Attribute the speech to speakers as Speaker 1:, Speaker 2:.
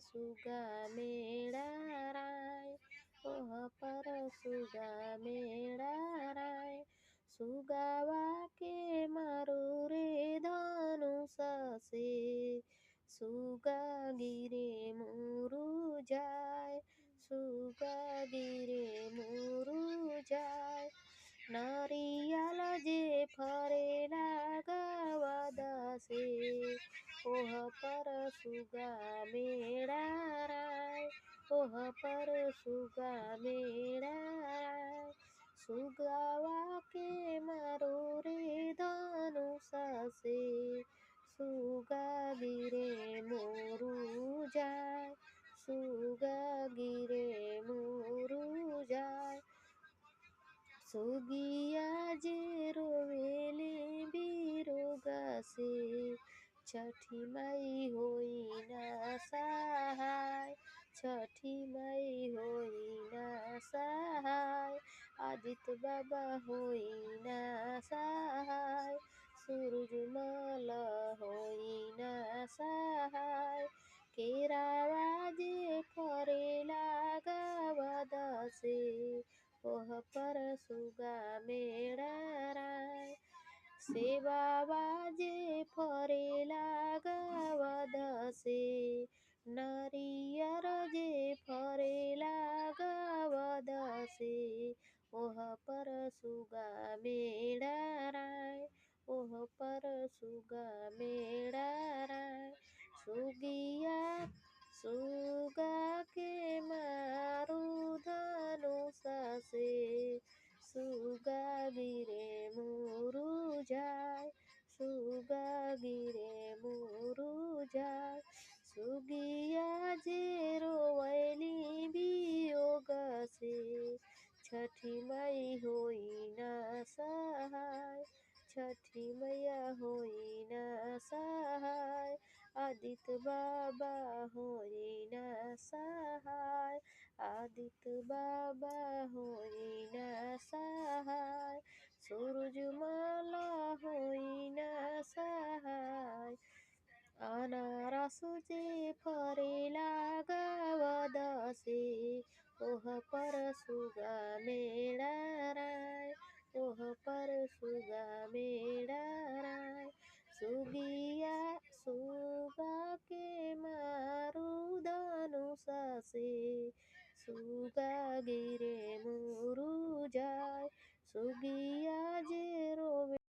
Speaker 1: सुगा मेरा राय, ओह पर सुगा मेरा राय। सुगावा के मारो रे धनुष से, सुगा गिरे मुरुजाय, सुगा गिरे मुरुजाय। नारियल जे फरेला गवादा से, ओह पर सुगा मेरा राय, ओह पर सुगा मेरा राय। सुगावा के मारो रे धनुष से, सुगा गिरे मुरुजाय, सुगा गिरे मुरुजाय। सुगिया जे रोवेले बिरोगा से, छठी माई होई ना सहाय, छठी माई होई ना सहाय। आदित्य बाबा होई ना सहाय, सूरजमल होई ना सहाय। केरावा जे फरेला गवादा से, ओह पर सुगा मेरा राय। सेवावा जे फरेला गवादा से, नारियर जे फरेला गवादा से, ओह पर सुगा मेरा राय, ओह पर सुगा मेरा राय। सुगिया सुगा के मारू धनुष से, सुगा गिरे मुरुजाय, सुगा गिरे मुरुजाय। सुगिया जे रोवैली बियोग से, छठी माई होई ना सहाय, छठी मैया होई ना सहाय। आदित्य बाबा होई ना सहाय, आदित्य बाबा होई ना सहाय। सूरजमल होई ना सहाय। अनारस जे फरेला गवादा से, ओह पर सुगा मेरा राय, ओह पर सुगा मेरा राय। सुगिया सुगा के मारू धनुष से, सुगा गिरे मुरुजाय। सुगिया जे रोवे